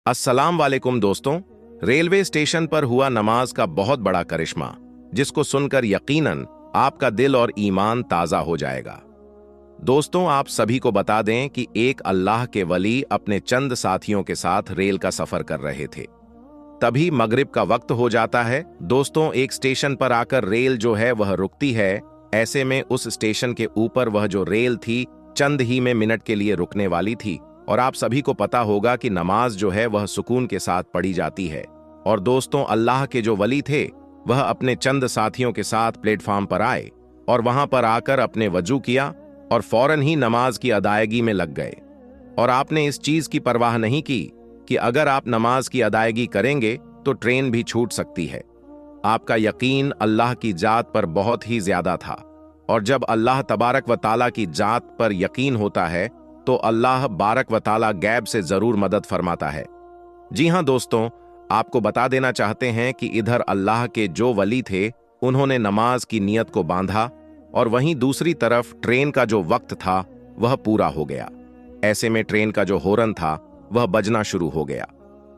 अस्सलाम वालेकुम दोस्तों। रेलवे स्टेशन पर हुआ नमाज का बहुत बड़ा करिश्मा, जिसको सुनकर यकीनन आपका दिल और ईमान ताज़ा हो जाएगा। दोस्तों, आप सभी को बता दें कि एक अल्लाह के वली अपने चंद साथियों के साथ रेल का सफर कर रहे थे। तभी मगरिब का वक्त हो जाता है। दोस्तों, एक स्टेशन पर आकर रेल जो है वह रुकती है। ऐसे में उस स्टेशन के ऊपर वह जो रेल थी चंद ही में मिनट के लिए रुकने वाली थी। और आप सभी को पता होगा कि नमाज जो है वह सुकून के साथ पढ़ी जाती है। और दोस्तों, अल्लाह के जो वली थे वह अपने चंद साथियों के साथ प्लेटफॉर्म पर आए और वहां पर आकर अपने वजू किया और फौरन ही नमाज की अदायगी में लग गए। और आपने इस चीज की परवाह नहीं की कि अगर आप नमाज की अदायगी करेंगे तो ट्रेन भी छूट सकती है। आपका यकीन अल्लाह की जात पर बहुत ही ज्यादा था। और जब अल्लाह तबारक व ताला की जात पर यकीन होता है तो अल्लाह बारक व ताला गैब से जरूर मदद फरमाता है। जी हां दोस्तों, आपको बता देना चाहते हैं कि इधर अल्लाह के जो वली थे उन्होंने नमाज की नियत को बांधा और वहीं दूसरी तरफ ट्रेन का जो वक्त था वह पूरा हो गया। ऐसे में ट्रेन का जो हॉर्न था वह बजना शुरू हो गया।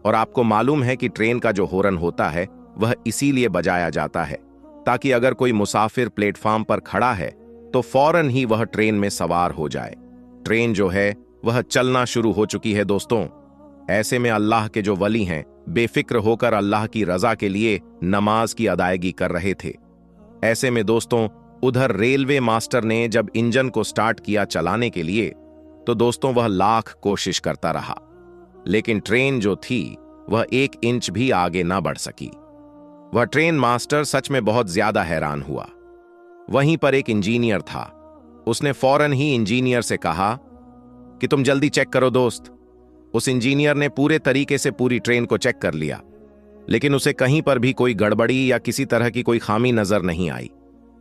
और आपको मालूम है कि ट्रेन का जो हॉर्न होता है वह इसीलिए बजाया जाता है ताकि अगर कोई मुसाफिर प्लेटफॉर्म पर खड़ा है तो फौरन ही वह ट्रेन में सवार हो जाए। ट्रेन जो है वह चलना शुरू हो चुकी है। दोस्तों, ऐसे में अल्लाह के जो वली हैं बेफिक्र होकर अल्लाह की रजा के लिए नमाज की अदायगी कर रहे थे। ऐसे में दोस्तों, उधर रेलवे मास्टर ने जब इंजन को स्टार्ट किया चलाने के लिए तो दोस्तों वह लाख कोशिश करता रहा, लेकिन ट्रेन जो थी वह 1 इंच भी आगे ना बढ़ सकी। वह ट्रेन मास्टर सच में बहुत ज्यादा हैरान हुआ। वहीं पर एक इंजीनियर था। उसने फौरन ही इंजीनियर से कहा कि तुम जल्दी चेक करो दोस्त। उस इंजीनियर ने पूरे तरीके से पूरी ट्रेन को चेक कर लिया, लेकिन उसे कहीं पर भी कोई गड़बड़ी या किसी तरह की कोई खामी नजर नहीं आई।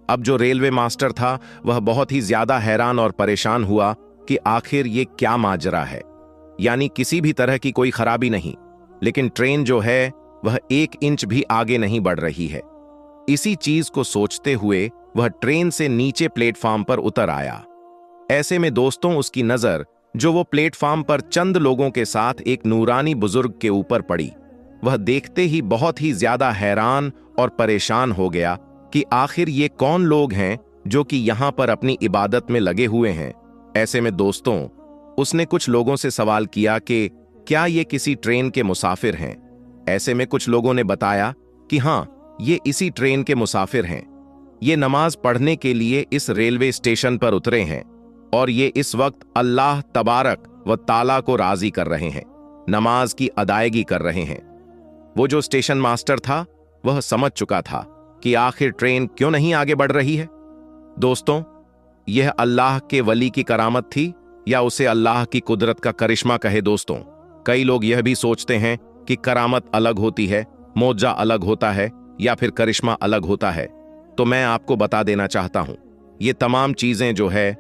अब जो रेलवे मास्टर था वह बहुत ही ज्यादा हैरान और परेशान हुआ कि आखिर ये क्या माजरा है। यानी किसी भी तरह की कोई खराबी नहीं, लेकिन ट्रेन जो है वह 1 इंच भी आगे नहीं बढ़ रही है। इसी चीज को सोचते हुए वह ट्रेन से नीचे प्लेटफॉर्म पर उतर आया। ऐसे में दोस्तों उसकी नजर जो वो प्लेटफॉर्म पर चंद लोगों के साथ एक नूरानी बुजुर्ग के ऊपर पड़ी। वह देखते ही बहुत ही ज्यादा हैरान और परेशान हो गया कि आखिर ये कौन लोग हैं जो कि यहां पर अपनी इबादत में लगे हुए हैं। ऐसे में दोस्तों उसने कुछ लोगों से सवाल किया कि क्या ये किसी ट्रेन के मुसाफिर हैं। ऐसे में कुछ लोगों ने बताया कि हां, ये इसी ट्रेन के मुसाफिर हैं। ये नमाज पढ़ने के लिए इस रेलवे स्टेशन पर उतरे हैं और ये इस वक्त अल्लाह तबारक व ताला को राजी कर रहे हैं, नमाज की अदायगी कर रहे हैं। वो जो स्टेशन मास्टर था वह समझ चुका था कि आखिर ट्रेन क्यों नहीं आगे बढ़ रही है। दोस्तों, यह अल्लाह के वली की करामत थी या उसे अल्लाह की कुदरत का करिश्मा कहे। दोस्तों, कई लोग यह भी सोचते हैं कि करामत अलग होती है, मौजा अलग होता है या फिर करिश्मा अलग होता है। तो मैं आपको बता देना चाहता हूं, ये तमाम चीजें जो है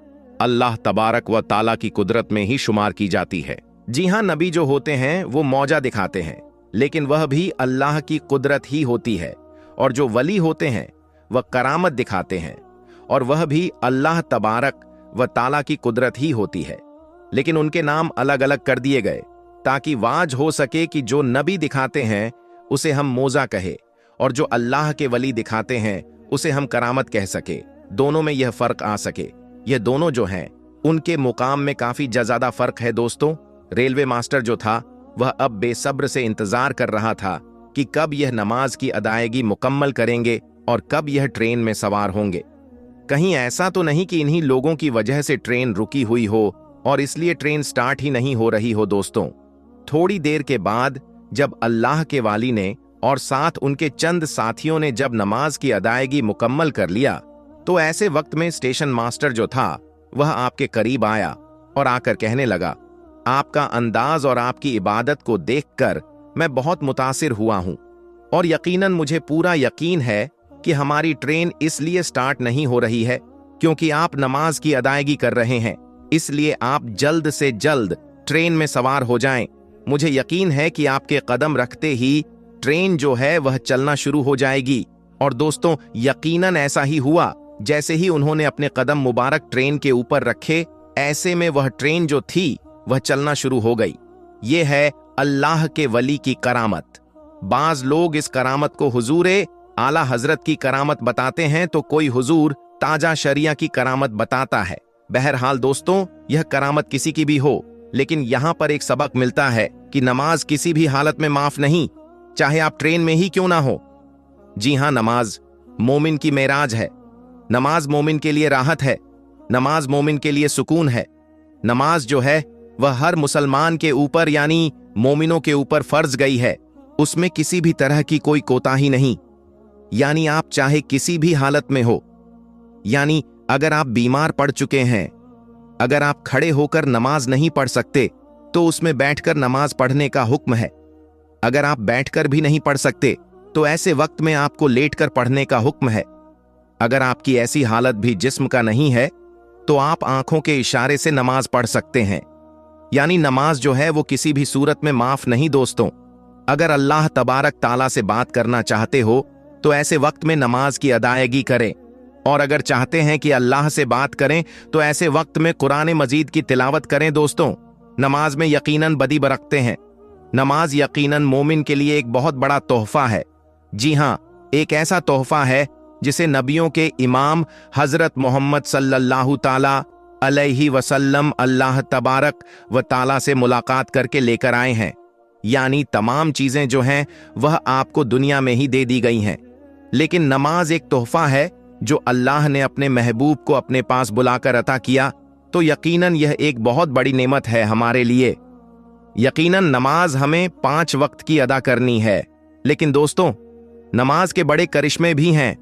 अल्लाह तबारक व ताला की कुदरत में ही शुमार की जाती है। जी हां, नबी जो होते हैं वो मौजा दिखाते हैं, लेकिन वह भी अल्लाह की कुदरत ही होती है। और जो वली होते हैं वह करामत दिखाते हैं और वह भी अल्लाह तबारक व ताला की कुदरत ही होती है, लेकिन उनके नाम अलग अलग कर दिए गए ताकि वाज हो सके कि जो नबी दिखाते हैं उसे हम मौजा कहे और जो अल्लाह के वली दिखाते हैं उसे हम करामत कह सके। दोनों में यह फर्क आ सके। यह दोनों जो हैं उनके मुकाम में काफी ज्यादा फर्क है। दोस्तों, रेलवे मास्टर जो था वह अब बेसब्र से इंतजार कर रहा था कि कब यह नमाज की अदायगी मुकम्मल करेंगे और कब यह ट्रेन में सवार होंगे। कहीं ऐसा तो नहीं कि इन्हीं लोगों की वजह से ट्रेन रुकी हुई हो और इसलिए ट्रेन स्टार्ट ही नहीं हो रही हो। दोस्तों, थोड़ी देर के बाद जब अल्लाह के वाली ने और साथ उनके चंद साथियों ने जब नमाज की अदायगी मुकम्मल कर लिया तो ऐसे वक्त में स्टेशन मास्टर जो था वह आपके करीब आया और आकर कहने लगा, आपका अंदाज और आपकी इबादत को देखकर मैं बहुत मुतासिर हुआ हूं और यकीनन मुझे पूरा यकीन है कि हमारी ट्रेन इसलिए स्टार्ट नहीं हो रही है क्योंकि आप नमाज की अदायगी कर रहे हैं। इसलिए आप जल्द से जल्द ट्रेन में सवार हो जाएं। मुझे यकीन है कि आपके कदम रखते ही ट्रेन जो है वह चलना शुरू हो जाएगी। और दोस्तों, यकीनन ऐसा ही हुआ। जैसे ही उन्होंने अपने कदम मुबारक ट्रेन के ऊपर रखे, ऐसे में वह ट्रेन जो थी वह चलना शुरू हो गई। ये है अल्लाह के वली की करामत। बाज लोग इस करामत को हुजूरे आला हजरत की करामत बताते हैं तो कोई हुजूर ताजा शरिया की करामत बताता है। बहरहाल दोस्तों, यह करामत किसी की भी हो, लेकिन यहां पर एक सबक मिलता है कि नमाज किसी भी हालत में माफ नहीं, चाहे आप ट्रेन में ही क्यों ना हो। जी हां, नमाज मोमिन की मेराज है। नमाज मोमिन के लिए राहत है। नमाज मोमिन के लिए सुकून है। नमाज जो है वह हर मुसलमान के ऊपर यानी मोमिनों के ऊपर फर्ज गई है। उसमें किसी भी तरह की कोई कोताही नहीं। यानी आप चाहे किसी भी हालत में हो, यानी अगर आप बीमार पड़ चुके हैं, अगर आप खड़े होकर नमाज नहीं पढ़ सकते तो उसमें बैठकर नमाज पढ़ने का हुक्म है। अगर आप बैठकर भी नहीं पढ़ सकते तो ऐसे वक्त में आपको लेटकर पढ़ने का हुक्म है। अगर आपकी ऐसी हालत भी जिस्म का नहीं है तो आप आंखों के इशारे से नमाज पढ़ सकते हैं। यानी नमाज जो है वो किसी भी सूरत में माफ नहीं दोस्तों। अगर अल्लाह तबारक ताला से बात करना चाहते हो तो ऐसे वक्त में नमाज की अदायगी करें, और अगर चाहते हैं कि अल्लाह से बात करें तो ऐसे वक्त में कुरान मजीद की तिलावत करें। दोस्तों, नमाज में यकीनन बदी बरकते हैं। नमाज यकीनन मोमिन के लिए एक बहुत बड़ा तोहफा है। जी हां, एक ऐसा तोहफा है जिसे नबियों के इमाम हजरत मोहम्मद सल्लल्लाहु ताला अलैहि वसल्लम अल्लाह तबारक व ताला से मुलाकात करके लेकर आए हैं। यानी तमाम चीजें जो हैं वह आपको दुनिया में ही दे दी गई हैं, लेकिन नमाज एक तोहफा है जो अल्लाह ने अपने महबूब को अपने पास बुलाकर अता किया, तो यकीनन यह एक बहुत बड़ी नेमत है हमारे लिए। यकीनन नमाज हमें 5 वक्त की अदा करनी है, लेकिन दोस्तों नमाज के बड़े करिश्मे भी हैं।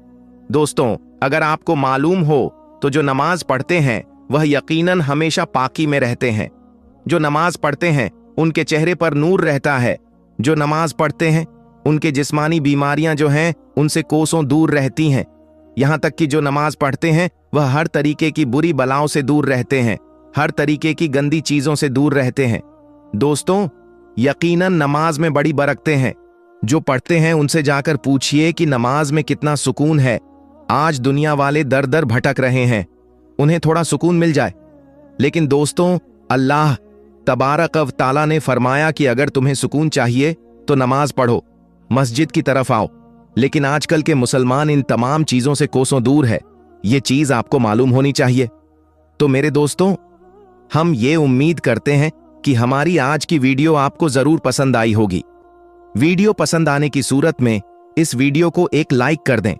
दोस्तों, अगर आपको मालूम हो तो जो नमाज पढ़ते हैं वह यकीनन हमेशा पाकी में रहते हैं। जो नमाज पढ़ते हैं उनके चेहरे पर नूर रहता है। जो नमाज पढ़ते हैं उनके जिस्मानी बीमारियां जो हैं उनसे कोसों दूर रहती हैं। यहां तक कि जो नमाज पढ़ते हैं वह हर तरीके की बुरी बलाओं से दूर रहते हैं, हर तरीके की गंदी चीजों से दूर रहते हैं। दोस्तों, यकीनन नमाज में बड़ी बरकतें हैं। जो पढ़ते हैं उनसे जाकर पूछिए कि नमाज में कितना सुकून है। आज दुनिया वाले दर दर भटक रहे हैं, उन्हें थोड़ा सुकून मिल जाए। लेकिन दोस्तों, अल्लाह तबारक व ताला ने फरमाया कि अगर तुम्हें सुकून चाहिए तो नमाज पढ़ो, मस्जिद की तरफ आओ। लेकिन आजकल के मुसलमान इन तमाम चीजों से कोसों दूर है। ये चीज आपको मालूम होनी चाहिए। तो मेरे दोस्तों, हम ये उम्मीद करते हैं कि हमारी आज की वीडियो आपको जरूर पसंद आई होगी। वीडियो पसंद आने की सूरत में इस वीडियो को एक लाइक कर दें,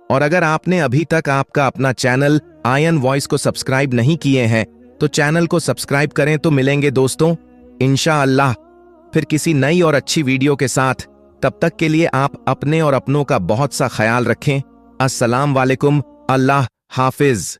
और अगर आपने अभी तक आपका अपना चैनल आयन वॉइस को सब्सक्राइब नहीं किए हैं तो चैनल को सब्सक्राइब करें। तो मिलेंगे दोस्तों इंशाअल्लाह फिर किसी नई और अच्छी वीडियो के साथ। तब तक के लिए आप अपने और अपनों का बहुत सा ख्याल रखें। अस्सलाम वालेकुम, अल्लाह हाफिज।